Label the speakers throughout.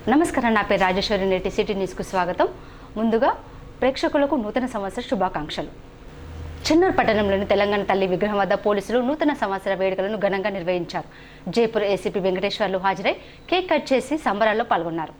Speaker 1: నమస్కారం, నా పేరు రాజేశ్వరి. నేటి సిటీ న్యూస్కు స్వాగతం. ముందుగా ప్రేక్షకులకు నూతన సంవత్సర శుభాకాంక్షలు. చెన్నూరు పట్టణంలోని తెలంగాణ తల్లి విగ్రహం వద్ద పోలీసులు నూతన సంవత్సర వేడుకలను ఘనంగా నిర్వహించారు. జైపూర్ ఏసీపీ వెంకటేశ్వర్లు హాజరై కేక్ కట్ చేసి సంబరాల్లో పాల్గొన్నారు.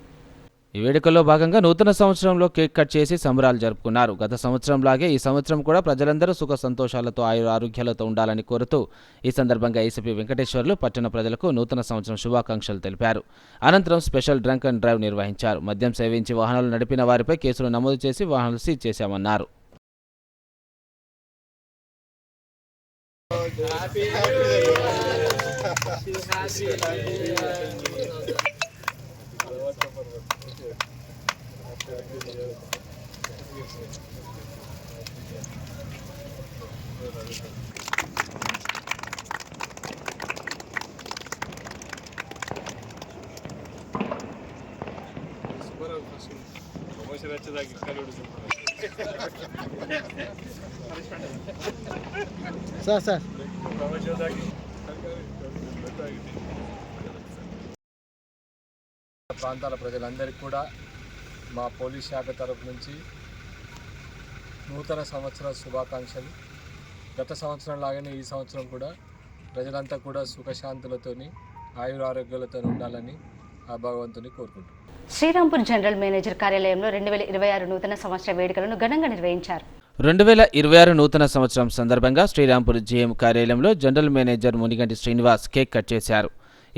Speaker 2: ఈ వేడుకల్లో భాగంగా నూతన సంవత్సరంలో కేక్ కట్ చేసి సంబరాలు జరుపుకున్నారు. గత సంవత్సరంలాగే ఈ సంవత్సరం కూడా ప్రజలందరూ సుఖ సంతోషాలతో ఆరోగ్యాలతో ఉండాలని కోరుతూ ఈ సందర్భంగా ఏసీపీ వెంకటేశ్వర్లు పట్టణ ప్రజలకు నూతన సంవత్సరం శుభాకాంక్షలు తెలిపారు. అనంతరం స్పెషల్ డ్రంక్ అండ్ డ్రైవ్ నిర్వహించారు. మద్యం సేవించి వాహనాలు నడిపిన వారిపై కేసులు నమోదు చేసి వాహనాలు సీజ్ చేశామన్నారు.
Speaker 3: సార్
Speaker 4: ప్రాంతాల ప్రజలందరికీ కూడా మా పోలీస్ శాఖ తరపు నుంచి నూతన సంవత్సర శుభాకాంక్షలు. గత సంవత్సరం లాగానే ఈ సంవత్సరం కూడా ప్రజలంతా కూడా సుఖశాంతులతోని ఆయురారోగ్యాలతో ఉండాలని ఆ భగవంతుని కోరుకుంటున్నాను.
Speaker 1: శ్రీరాంపూర్ జనరల్ మేనేజర్ కార్యాలయంలో 2026 నూతన సంవత్సర వేడుకలను ఘనంగా నిర్వహించారు.
Speaker 2: 2026 నూతన సంవత్సరం సందర్భంగా శ్రీరాంపూర్ జీఎం కార్యాలయంలో general manager Muniganti Srinivas cake cut చేశారు.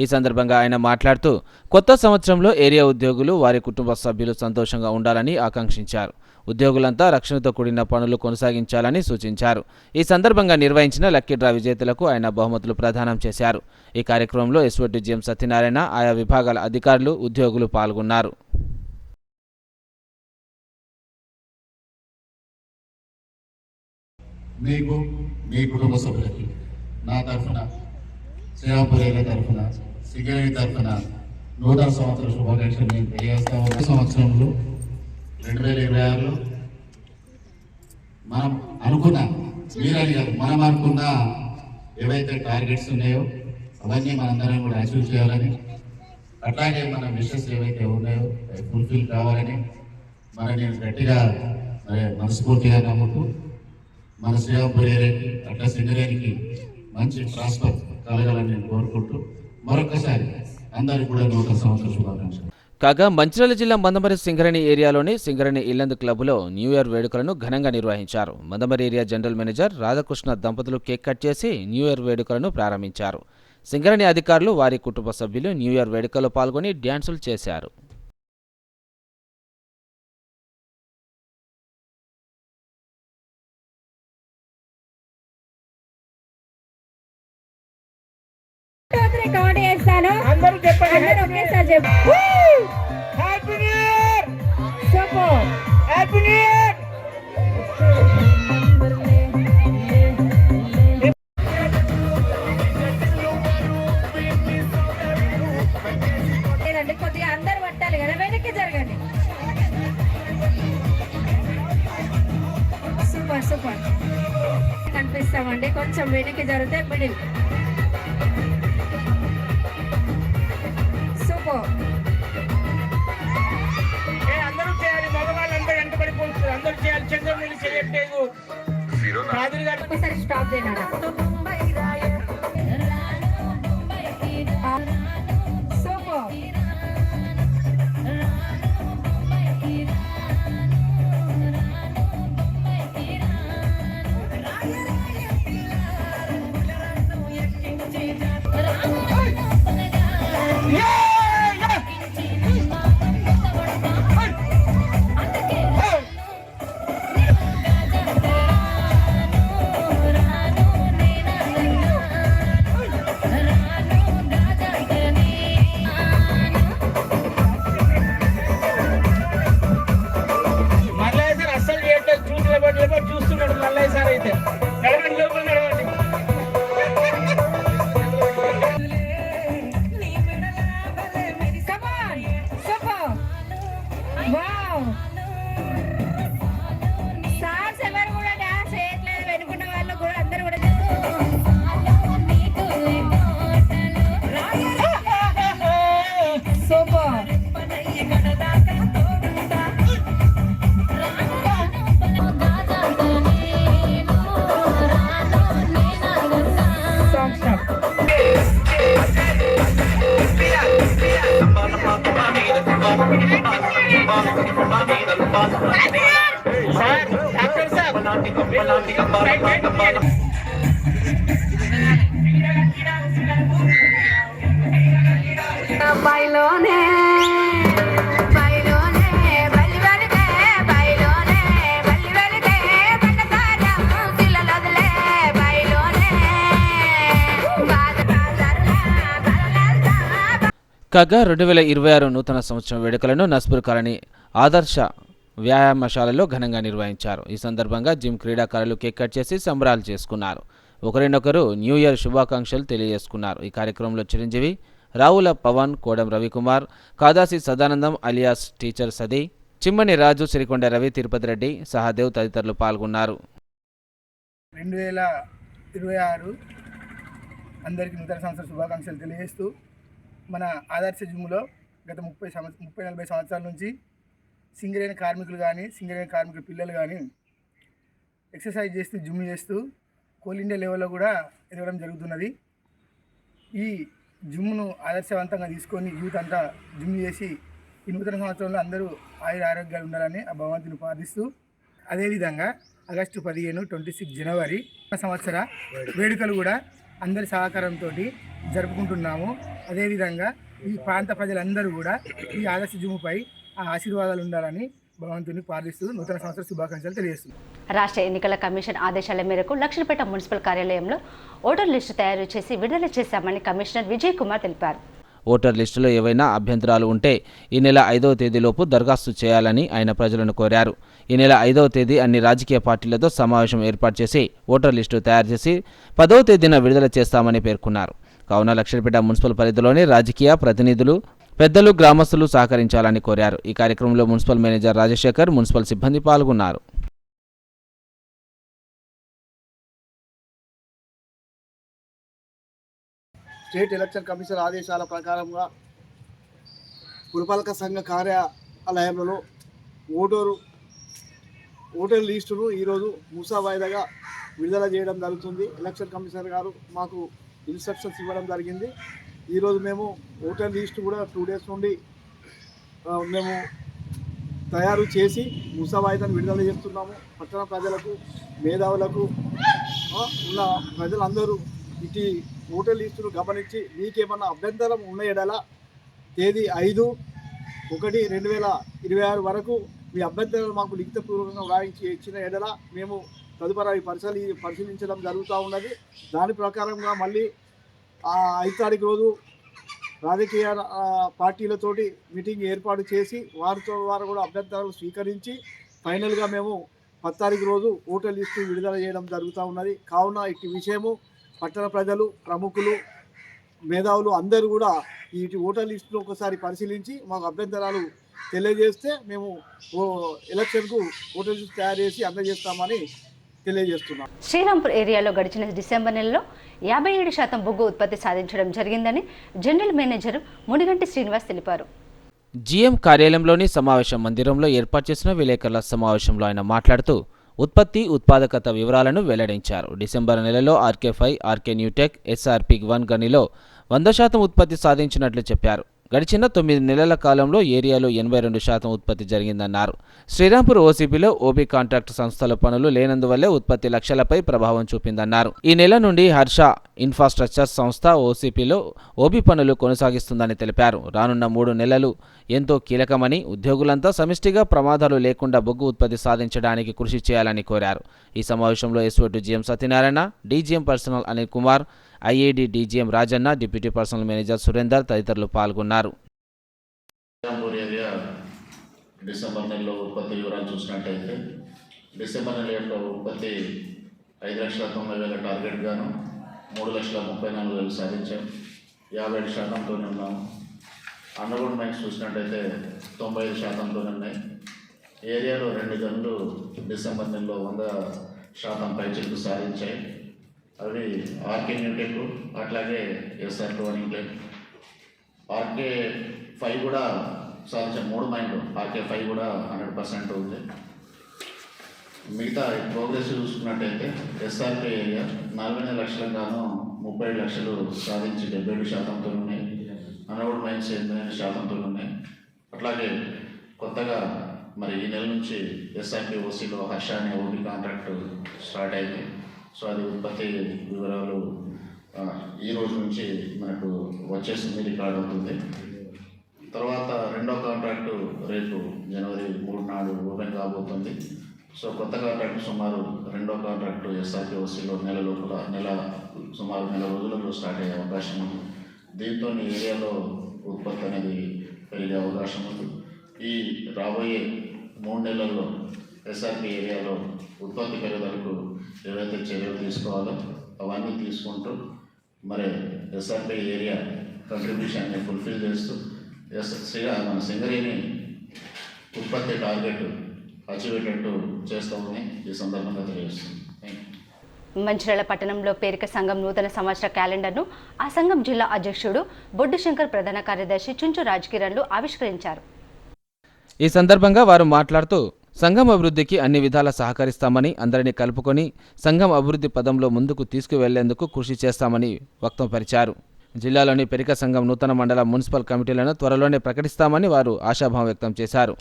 Speaker 2: ఈ సందర్భంగా ఆయన మాట్లాడుతూ కొత్త సంవత్సరంలో ఏరియా ఉద్యోగులు వారి కుటుంబ సభ్యులు సంతోషంగా ఉండాలని ఆకాంక్షించారు. ఉద్యోగులంతా రక్షణతో కూడిన పనులు కొనసాగించాలని సూచించారు. ఈ సందర్భంగా నిర్వహించిన లక్కీ డ్రా విజేతలకు ఆయన బహుమతులు ప్రదానం చేశారు. ఈ కార్యక్రమంలో ఎస్వటి జీఎం సత్యనారాయణ, ఆయా విభాగాల అధికారులు, ఉద్యోగులు పాల్గొన్నారు.
Speaker 5: మీకు మీ కుటుంబ సభ్యులకి నా తరఫున, శ్రీరాంపూర్ ఏరియా తరఫున, సింగరేణి తరఫున నూతన సంవత్సర శుభాకాంక్షలు నేను తెలియజేస్తాము. సంవత్సరంలో 2026లో మనం అనుకున్న, మీరని కాదు, మనం అనుకున్న ఏవైతే టార్గెట్స్ ఉన్నాయో అవన్నీ మనందరం కూడా అచీవ్ చేయాలని, అట్లాగే మన విషెస్ ఏవైతే ఉన్నాయో అవి ఫుల్ఫిల్ కావాలని నేను గట్టిగా మనస్ఫూర్తిగా నమ్ముతూ మన శ్రీరాంపూర్ ఏరియాకి, అట్లా సింగరేణికి మంచి ప్రాస్పర్ కలగాలని నేను కోరుకుంటూ మరొకసారి అందరికీ కూడా నూతన సంవత్సర శుభాకాంక్షలు.
Speaker 2: కాగా మంచిర్యాల జిల్లా మందమరి సింగరేణి ఏరియాలోని సింగరేణి ఇల్లందు క్లబ్లో న్యూ ఇయర్ వేడుకలను ఘనంగా నిర్వహించారు. Mandamarri area general manager Radhakrishna దంపతులు కేక్ కట్ చేసి న్యూ ఇయర్ వేడుకలను ప్రారంభించారు. సింగరేణి అధికారులు, వారి కుటుంబ సభ్యులు న్యూ ఇయర్ వేడుకల్లో పాల్గొని డ్యాన్సులు చేశారు.
Speaker 6: అందరూ చెప్పండి, ఒకేసారి చెప్పండి. Happy new year, super happy new year. లేదండి, కొద్దిగా అందరు పట్టాలి కదా, వెనక్కి జరగండి. సూపర్ సూపర్ కనిపిస్తామండి. కొంచెం వెనక్కి జరిగితే మిడిల్. అందరూ చేయాలి, మగవాళ్ళందరూ వెంటబడిపోతుంది, అందరూ చేయాలి. చంద్రముని చేయట్లేదు. ఒకసారి స్టాప్ చేయనా. సూపర్. Song stop.
Speaker 7: బయలోనే బయలోనే బలి వెలితే బయలోనే బలి వెలితే బండకారం శిలలొదలే బయలోనే
Speaker 2: కాగా 2026 నూతన సంవత్సరం వేడుకలను నస్పూర్ కాలనీ ఆదర్శ వ్యాయామశాలలో ఘనంగా నిర్వహించారు. ఈ సందర్భంగా జిమ్ క్రీడాకారులు కేక్ కట్ చేసి సంబరాలు చేసుకున్నారు. ఒకరినొకరు న్యూ ఇయర్ శుభాకాంక్షలు తెలియజేసుకున్నారు. ఈ కార్యక్రమంలో చిరంజీవి, రావుల పవన్, కోడం రవికుమార్, కాదాసి సదానందం అలియాస్ టీచర్ సది, చిమ్మని రాజు, సిరికొండ రవి, తిరుపతి రెడ్డి, సహదేవ్ తదితరులు పాల్గొన్నారు.
Speaker 3: 2026 అందరికీ నూతన సంవత్సర శుభాకాంక్షలు తెలియజేస్తూ మన ఆదర్శ జిమ్లో గత 30-40 సంవత్సరాల నుంచి సింగరేణి కార్మికులు కానీ సింగరేణి కార్మికుల పిల్లలు కానీ ఎక్సర్సైజ్ చేస్తూ జిమ్ చేస్తూ కోల్ ఇండియా లెవెల్లో కూడా ఎదగడం జరుగుతున్నది. ఈ జిమ్ను ఆదర్శవంతంగా తీసుకొని యూత్ అంతా జిమ్ చేసి ఈ నూతన సంవత్సరంలో అందరూ ఆరోగ్యాలు ఉండాలని ఆ భగవంతుని ప్రార్థిస్తూ, అదేవిధంగా ఆగస్టు 15, 26 జనవరి సంవత్సర వేడుకలు కూడా అందరి సహకారంతో జరుపుకుంటున్నాము. అదేవిధంగా ఈ ప్రాంత ప్రజలందరూ కూడా ఈ ఆదర్శ జిమ్పై ఆ ఆశీర్వాదాలు ఉండాలని భగవంతుని ప్రార్థిస్తూ నూతన సంవత్సర శుభాకాంక్షలు తెలియజేస్తున్నాం.
Speaker 1: రాష్ట్ర ఎన్నికల కమిషన్ ఆదేశాల మేరకు లక్ష్మీపేట మున్సిపల్ కార్యాలయంలో ఓటర్ లిస్టు తయారు చేసి విడుదల చేశామని కమిషనర్ విజయ్ కుమార్ తెలిపారు.
Speaker 2: ఓటర్ లిస్టులో ఏవైనా అభ్యంతరాలు ఉంటే ఈ నెల 5వ తేదీలోపు దరఖాస్తు చేయాలని ఆయన ప్రజలను కోరారు. ఈ నెల 5వ తేదీ అన్ని రాజకీయ పార్టీలతో సమావేశం ఏర్పాటు చేసి ఓటర్ లిస్టు తయారు చేసి 10వ తేదీన విడుదల చేస్తామని పేర్కొన్నారు. కావున లక్ష్మీపేట మున్సిపల్ పరిధిలోని రాజకీయ ప్రతినిధులు, పెద్దలు, గ్రామస్తులు సహకరించాలని కోరారు. ఈ కార్యక్రమంలో మున్సిపల్ మేనేజర్ రాజశేఖర్, మున్సిపల్ సిబ్బంది పాల్గొన్నారు.
Speaker 3: స్టేట్ ఎలక్షన్ కమిషన్ ఆదేశాల ప్రకారంగా పురపాలక సంఘ కార్యాలయంలో ఓటర్ లిస్టును ఈరోజు ముసావాయిదాగా విడుదల చేయడం జరుగుతుంది. ఎలక్షన్ కమిషనర్ గారు మాకు ఇన్స్ట్రక్షన్స్ ఇవ్వడం జరిగింది. ఈరోజు మేము ఓటర్ లిస్టు కూడా 2 days నుండి మేము తయారు చేసి ముసావాయిదాను విడుదల చేస్తున్నాము. పట్టణ ప్రజలకు, మేధావులకు ఉన్న ప్రజలందరూ ఇటు ఓటర్ లిస్టును గమనించి మీకేమన్నా అభ్యంతరం ఉన్న ఎడల తేదీ 5/1/2026 వరకు మీ అభ్యంతరాలు మాకు లిఖితపూర్వకంగా వ్రాయించి ఇచ్చిన ఎడల మేము తదుపరి పరిశీలించడం జరుగుతూ ఉన్నది. దాని ప్రకారంగా మళ్ళీ 5వ తారీఖు రోజు రాజకీయ పార్టీలతోటి మీటింగ్ ఏర్పాటు చేసి వారు కూడా అభ్యంతరాలు స్వీకరించి ఫైనల్గా మేము 10వ తారీఖు రోజు ఓటర్ లిస్టు విడుదల చేయడం జరుగుతూ ఉన్నది. కావున ఇటు విషయము పట్టణ ప్రజలు, ప్రముఖులు, మేధావులు అందరూ కూడా ఈ ఓటర్ లిస్టును ఒకసారి పరిశీలించి మాకు అభ్యంతరాలు తెలియజేస్తే మేము ఎలక్షన్కు ఓటర్ లిస్టు తయారు చేసి అందజేస్తామని తెలియజేస్తున్నాం.
Speaker 1: శ్రీరాంపూర్ ఏరియాలో గడిచిన డిసెంబర్ నెలలో 57% బొగ్గు ఉత్పత్తి సాధించడం జరిగిందని జనరల్ మేనేజర్ మునిగంటి శ్రీనివాస్ తెలిపారు.
Speaker 2: జీఎం కార్యాలయంలోని సమావేశ మందిరంలో ఏర్పాటు చేసిన విలేకరుల సమావేశంలో ఆయన మాట్లాడుతూ ఉత్పత్తి, ఉత్పాదకత వివరాలను వెల్లడించారు. డిసెంబర్ నెలలో ఆర్కే5, ఆర్కే న్యూటెక్, SRP1 గనిలో 100% ఉత్పత్తి సాధించినట్లు చెప్పారు. గడిచిన 9 నెలల కాలంలో ఏరియాలో 82% ఉత్పత్తి జరిగిందన్నారు. శ్రీరాంపూర్ ఓసీపీలో ఓబీ కాంట్రాక్ట్ సంస్థల పనులు లేనందువల్లే ఉత్పత్తి లక్ష్యాలపై ప్రభావం చూపిందన్నారు. ఈ నెల నుండి హర్ష ఇన్ఫ్రాస్ట్రక్చర్ సంస్థ ఓసీపీలో ఓబీ పనులు కొనసాగిస్తుందని తెలిపారు. రానున్న 3 నెలలు ఎంతో కీలకమని, ఉద్యోగులంతా సమిష్టిగా ప్రమాదాలు లేకుండా బొగ్గు ఉత్పత్తి సాధించడానికి కృషి చేయాలని కోరారు. ఈ సమావేశంలో SO GM Satyanarayana, DGM personnel Anil Kumar, IAD DGM Rajanna, deputy personnel manager Surender తదితరులు పాల్గొన్నారు.
Speaker 5: ఏరియా డిసెంబర్ నెలలో ఉత్పత్తి వివరాలు చూసినట్టయితే డిసెంబర్ నెల యొక్క ఉత్పత్తి 5,90,000 టార్గెట్ గాను 3,34,000 సాధించాం. 57%తో ఉన్నాము. అండర్గ్రౌండ్ మైన్స్ చూసినట్టయితే 95%తో ఉన్నాయి. ఏరియాలో 2 గనులు డిసెంబర్ నెలలో 100% పైచిలకు సాధించాయి. అవి ఆర్కే న్యూటెక్, అట్లాగే SR2 ఇన్లెట్. ఆర్కే5 కూడా సాధించిన 3 మైండ్లు RK5 కూడా 100% ఉంది. మిగతా ప్రోగ్రెస్ చూసుకున్నట్టయితే SRK ఏరియా 44 లక్షలకు గాను 37 లక్షలు సాధించి 77%తో ఉన్నాయి. అన్అవైడ్ మైన్స్ 8% ఉన్నాయి. అట్లాగే కొత్తగా మరి ఈ నెల నుంచి SRPOCలో హర్ష అనే ఓపీ కాంట్రాక్ట్ స్టార్ట్ అయింది. సో అది ఉత్పత్తి వివరాలు ఈ రోజు నుంచి మనకు వచ్చేసింది, రికార్డ్ అవుతుంది. తర్వాత రెండో కాంట్రాక్టు రేపు జనవరి 3 నాడు ఓపెన్ కాబోతుంది. సో కొత్త కాంట్రాక్ట్ సుమారు రెండో కాంట్రాక్టు SRPOCలో సుమారు నెల రోజులలో స్టార్ట్ అయ్యే అవకాశం ఉంది. దీంతో ఏరియాలో ఉత్పత్తి అనేది పెరిగే అవకాశం ఉంది. ఈ రాబోయే 3 నెలల్లో SRP ఏరియాలో ఉత్పత్తి పెరుగుదలకు ఏవైతే చర్యలు తీసుకోవాలో అవన్నీ తీసుకుంటూ మరి SRP ఏరియా కంట్రిబ్యూషన్ని ఫుల్ఫిల్ చేస్తూ మన సింగరేణి ఉత్పత్తి టార్గెట్ అచీవ్ అయ్యేటట్టు చేస్తామని ఈ సందర్భంగా తెలియజేస్తుంది.
Speaker 1: మంచిర్యాల పట్టణంలో పేరిక సంఘం నూతన సంవత్సర క్యాలెండర్ను ఆ సంఘం జిల్లా అధ్యక్షుడు బొడ్డు శంకర్, ప్రధాన కార్యదర్శి చుంచు రాజకిరణ్లు ఆవిష్కరించారు.
Speaker 2: ఈ సందర్భంగా వారు మాట్లాడుతూ సంఘం అభివృద్ధికి అన్ని విధాలా సహకరిస్తామని, అందరినీ కలుపుకొని సంఘం అభివృద్ధి పదంలో ముందుకు తీసుకువెళ్లేందుకు కృషి చేస్తామని వ్యక్తపరిచారు. జిల్లాలోని పెరిక సంఘం నూతన మండల మున్సిపల్ కమిటీలను త్వరలోనే ప్రకటిస్తామని వారు ఆశాభావం వ్యక్తం చేశారు.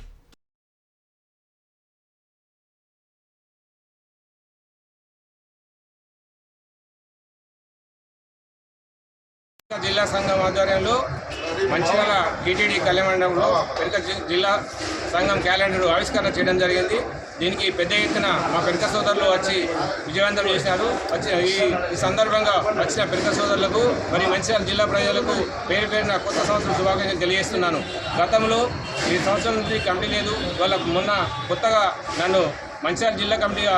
Speaker 8: జిల్లా సంఘం ఆధ్వర్యంలో మంచిర్యాల టీటీడీ కళ్యాణమండపంలో పెరిక జిల్లా సంఘం క్యాలెండర్ ఆవిష్కరణ చేయడం జరిగింది. దీనికి పెద్ద ఎత్తున మా పెరిక సోదరులు వచ్చి విజయవంతం చేశారు. ఈ సందర్భంగా వచ్చిన పెరిక సోదరులకు మరియు మంచిర్యాల జిల్లా ప్రజలకు పేరున కొత్త సంవత్సరం శుభాకాంక్షలు తెలియజేస్తున్నాను. గతంలో ఈ సంవత్సరం నుంచి కమిటీ లేదు. వాళ్ళ మొన్న కొత్తగా నన్ను మంచిర్యాల జిల్లా కమిటీగా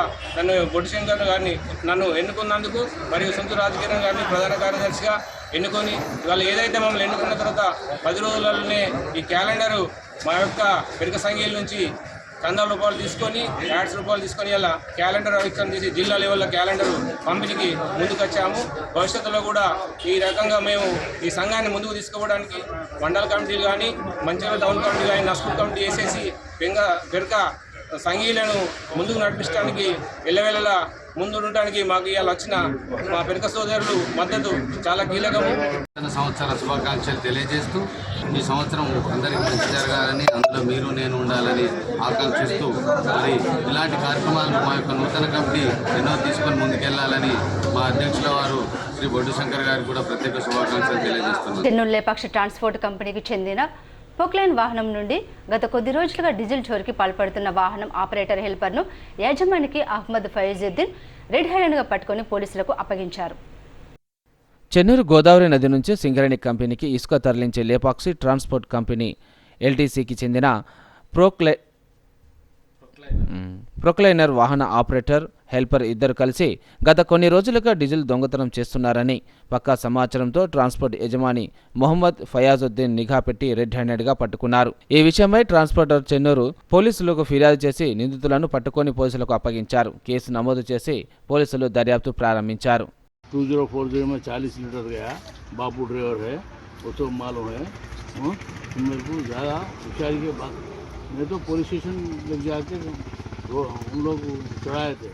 Speaker 8: బొడ్డు శంకర్ గారిని నన్ను ఎన్నుకున్నందుకు మరియు చుంచు రాజకిరణ్ గారిని ప్రధాన కార్యదర్శిగా ఎన్నుకొని ఇవాళ ఏదైతే మమ్మల్ని ఎన్నుకున్న తర్వాత 10 రోజులలోనే ఈ క్యాలెండరు మా యొక్క పెరిక సంఘీల నుంచి ₹100 తీసుకొని ₹50 తీసుకొని ఇలా క్యాలెండర్ ఆవిష్కరణ చేసి జిల్లా లెవెల్లో క్యాలెండర్ పంపిణీకి ముందుకు వచ్చాము. భవిష్యత్తులో కూడా ఈ రకంగా మేము ఈ సంఘాన్ని ముందుకు తీసుకుపోవడానికి మండల కమిటీలు కానీ, మంచిర్యాల టౌన్ కమిటీ కానీ, నస్పూర్ కమిటీ వేసేసి పెరిక సంఘీలను ముందుకు నడిపించడానికి ఎల్లవేళలా ముందు ఉండడానికి మాకు ఇవాళ వచ్చిన మా పెరిక సోదరులు మద్దతు చాలా కీలకము.
Speaker 9: సంవత్సర శుభాకాంక్షలు తెలియజేస్తూ ఈ సంవత్సరం అందరికీ మంచి జరగాలని, అందులో మీరు నేను ఉండాలని ఆకాంక్షిస్తూ మరి ఇలాంటి కార్యక్రమాలు మా యొక్క నూతన కమిటీ ఎన్నో తీసుకొని ముందుకెళ్లాలని మా అధ్యక్షుల వారు శ్రీ బొడ్డు శంకర్ గారికి కూడా ప్రత్యేక శుభాకాంక్షలు తెలియజేస్తున్నారు.
Speaker 1: చెన్నూరు లేపాక్షి ట్రాన్స్పోర్ట్ కంపెనీకి చెందిన పొక్లైన్ వాహనం నుండి గత కొద్ది రోజులుగా డీజిల్ చోరీకి పాల్పడుతున్న వాహనం ఆపరేటర్ హెల్పర్ను యాజమానికి అహ్మద్ ఫైజుద్దీన్ రెడ్ హ్యాండెడ్గా పట్టుకొని పోలీసులకు అప్పగించారు.
Speaker 2: చెన్నూరు గోదావరి నది నుంచి సింగరేణి కంపెనీకి ఇసుక తరలించే లేపాక్షి ట్రాన్స్పోర్ట్ కంపెనీ LTCకి చెందిన ప్రొక్లైనర్ వాహన ఆపరేటర్, హెల్పర్ ఇద్దరు కలిసి గత కొన్ని రోజులుగా డీజిల్ దొంగతనం చేస్తున్నారని పక్కా సమాచారంతో ట్రాన్స్పోర్ట్ యజమాని మొహమ్మద్ ఫయాజుద్దీన్ నిఘా పెట్టి రెడ్ హ్యాండెడ్గా పట్టుకున్నారు. ఈ విషయమై ట్రాన్స్పోర్టర్ చెన్నూరు పోలీసులకు ఫిర్యాదు చేసి నిందితులను పట్టుకొని పోలీసులకు అప్పగించారు. కేసు నమోదు చేసి పోలీసులు దర్యాప్తు ప్రారంభించారు.
Speaker 10: 2040 में 40 लीटर गया, बापू ड्राइवर है, वो तो मालूम है। मेरे को ज़्यादा होशियारी के बाद मैं तो पुलिस स्टेशन लग जाके उन लोग चढ़ाए थे।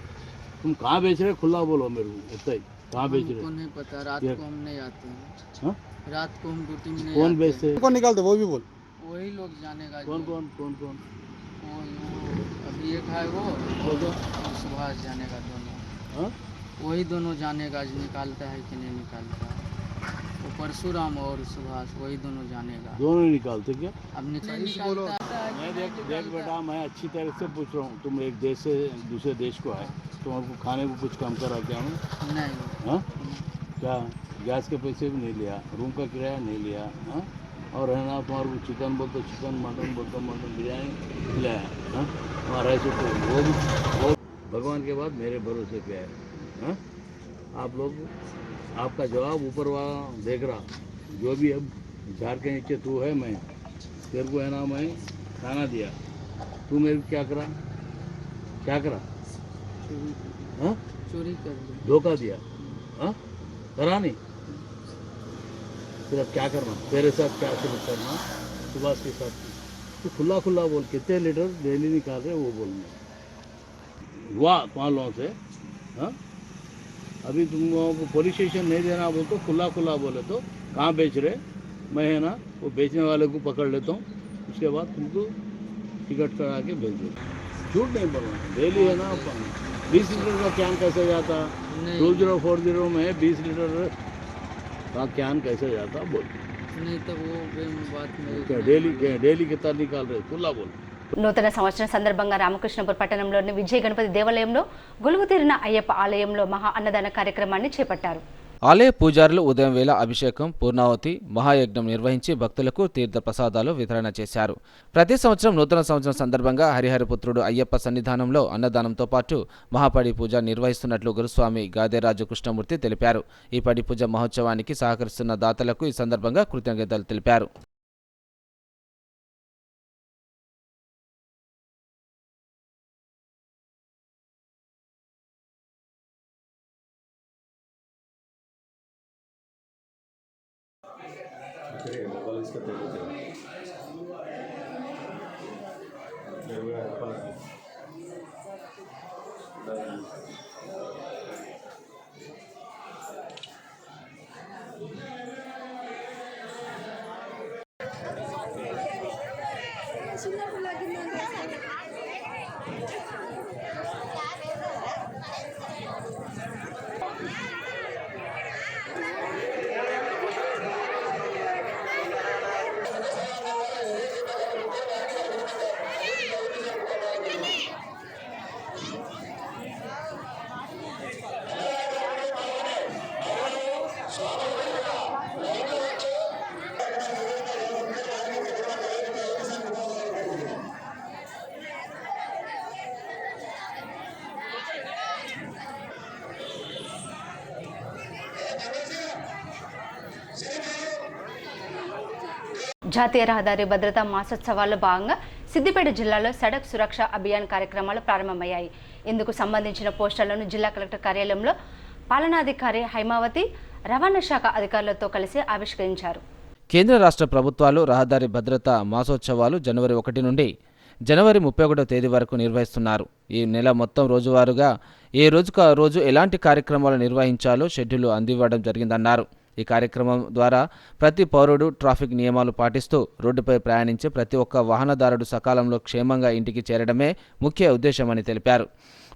Speaker 10: तुम कहाँ बेच रहे, खुला बोलो मेरे को, इतना ही कहाँ बेच रहे?
Speaker 11: हमको नहीं पता, रात को हम नहीं आते हैं। रात को हम ड्यूटी में नहीं
Speaker 10: कौन
Speaker 11: आते।
Speaker 10: बेचते कौन निकालते वो भी बोल।
Speaker 11: वही लोग जानेगा।
Speaker 10: कौन कौन कौन कौन
Speaker 11: वो अभी एक है वो और सुभाष जानेगा दोनों। वही दोनों जानेगा निकालता है कि नहीं निकालता है। वो परशुराम और सुभाष वही दोनों जानेगा।
Speaker 10: दोनों ही निकालते क्या?
Speaker 11: अब निकालता
Speaker 10: मैं देख बेटा, मैं अच्छी तरह से पूछ रहा हूँ, तुम एक देश से दूसरे देश को आए, तुमको खाने को कुछ कम करा क्या?
Speaker 11: नहीं।
Speaker 10: हाँ क्या गैस के पैसे भी नहीं लिया, रूम का किराया नहीं लिया, हाँ और है ना तुम्हारे को चिकन बोलते चिकन, मटन बोलते मटन, बिरयानी खिलाया, हाँ हमारा ऐसे तो वो भगवान के बाद मेरे भरोसे पे है। हाँ आप लोग, आपका जवाब ऊपर वाला देख रहा, जो भी अब झाड़ के नीचे तू है, मैं तेरे को है ना मैं खाना दिया, तू मेरे को क्या करा, क्या करा? हाँ
Speaker 11: चोरी कर दी,
Speaker 10: धोखा दिया, हाँ करा नहीं, फिर अब क्या करना? तेरे साथ क्या शुरू करना, सुभाष के साथ तो खुला खुला बोल कितने लीटर डेली निकाल रहे वो बोलना हुआ 5 लोगों से। हाँ, अभी तुम लोगों को पुलिस स्टेशन नहीं देना बोल तो खुला खुला बोले तो कहाँ बेच रहे, मैं है ना वो बेचने वाले को पकड़ लेता हूँ, उसके बाद तुमको टिकट करा के भेज दो। झूठ नहीं बोलना, डेली है ना 20 लीटर का कैन कैसे जाता, 2040 में 20 लीटर का कैन कैसे जाता बोल।
Speaker 11: नहीं तो वो बात मेरी
Speaker 10: डेली कितना निकाल रहे खुला बोल।
Speaker 1: నూతన సంవత్సరం సందర్భంగా రామకృష్ణపూర్ పట్టణంలోని విజయ గణపతి దేవాలయంలో గొలుగుతీరిన అయ్యప్ప ఆలయంలో మహా అన్నదాన కార్యక్రమాన్ని చేపట్టారు.
Speaker 2: ఆలయ పూజారులు ఉదయం వేళ అభిషేకం, పూర్ణావతి, మహాయజ్ఞం నిర్వహించి భక్తులకు తీర్థ ప్రసాదాలు వితరణ చేశారు. ప్రతి సంవత్సరం నూతన సంవత్సరం సందర్భంగా హరిహరపుత్రుడు అయ్యప్ప సన్నిధానంలో అన్నదానంతో పాటు మహాపడి పూజ నిర్వహిస్తున్నట్లు గురుస్వామి గాదేరాజు కృష్ణమూర్తి తెలిపారు. ఈ పడి పూజ మహోత్సవానికి సహకరిస్తున్న దాతలకు ఈ సందర్భంగా కృతజ్ఞతలు తెలిపారు.
Speaker 1: జాతీయ రహదారి భద్రతా మాసోత్సవాల్లో భాగంగా సిద్దిపేట జిల్లాలో సడక్ సురక్ష అభియాన్ కార్యక్రమాలు ప్రారంభమయ్యాయి. ఇందుకు సంబంధించిన పోస్టర్లను జిల్లా కలెక్టర్ కార్యాలయంలో పాలనాధికారి హైమావతి, రవాణా శాఖ అధికారులతో కలిసి ఆవిష్కరించారు.
Speaker 2: కేంద్ర రాష్ట్ర ప్రభుత్వాలు రహదారి భద్రతా మాసోత్సవాలు జనవరి 1 నుండి జనవరి 31వ తేదీ వరకు నిర్వహిస్తున్నారు. ఈ నెల మొత్తం రోజువారీగా ఏ రోజుకు ఆ రోజు ఎలాంటి కార్యక్రమాలు నిర్వహించాలో షెడ్యూల్ అందివ్వడం జరిగిందన్నారు. ఈ కార్యక్రమం ద్వారా ప్రతి పౌరుడు ట్రాఫిక్ నియమాలు పాటిస్తూ రోడ్డుపై ప్రయాణించే ప్రతి ఒక్క వాహనదారుడు సకాలంలో క్షేమంగా ఇంటికి చేరడమే ముఖ్య ఉద్దేశమని తెలిపారు.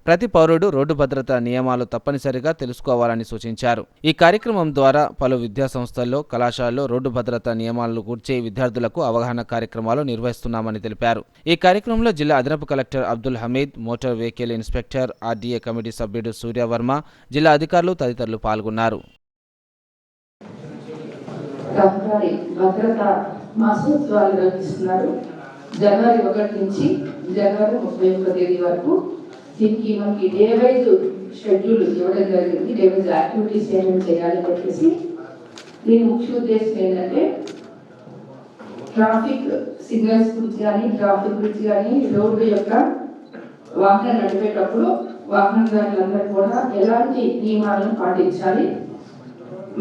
Speaker 2: ప్రతి పౌరుడు రోడ్డు భద్రతా నియమాలు తప్పనిసరిగా తెలుసుకోవాలని సూచించారు. ఈ కార్యక్రమం ద్వారా పలు విద్యా సంస్థల్లో, కళాశాలలో రోడ్డు భద్రతా నియమాలను గూర్చి విద్యార్థులకు అవగాహన కార్యక్రమాలు నిర్వహిస్తున్నామని తెలిపారు. ఈ కార్యక్రమంలో జిల్లా అదనపు collector Abdul Hameed, motor vehicle inspector, RDA committee సభ్యుడు సూర్యవర్మ, జిల్లా అధికారులు తదితరులు పాల్గొన్నారు.
Speaker 12: రహదారి భద్రతా మాసోత్సవాలు నిర్వహిస్తున్నారు. జనవరి 1 నుంచి జనవరి 31 తేదీ వరకు దీనికి మనకి డే వైజ్ షెడ్యూల్ ఇవ్వడం జరిగింది. డే వైజ్ యాక్టివిటీస్ ఏమేమి చేయాలని చెప్పేసి దీని ముఖ్య ఉద్దేశం ఏంటంటే ట్రాఫిక్ సిగ్నల్స్ గురించి కానీ, ట్రాఫిక్ గురించి కానీ, రోడ్డు యొక్క వాహనం నడిపేటప్పుడు వాహనదారులందరూ కూడా ఎలాంటి నియమాలను పాటించాలి,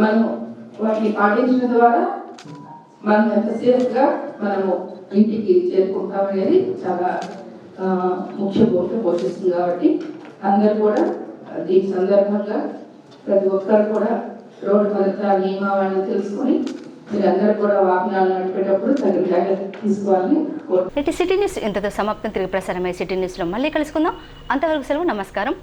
Speaker 12: మనం వాటిని పాటించడం ద్వారా మనం ఎంత సేఫ్గా మనము ఇంటికి చేరుకుంటాం అనేది చాలా ముఖ్య భూమిక పోషిస్తుంది. కాబట్టి అందరూ కూడా దీని సందర్భంగా ప్రతి ఒక్కరు కూడా రోడ్డు భద్రతా నియమాలను తెలుసుకొని మీరందరూ కూడా వాహనాలు నడిపేటప్పుడు తగిన జాగ్రత్త తీసుకోవాలని
Speaker 1: సిటీ న్యూస్ ఇంతతో సమాప్తం. తిరిగి ప్రసారమై సిటీ న్యూస్లో మళ్ళీ కలుసుకుందాం. అంతవరకు సెలవు. నమస్కారం.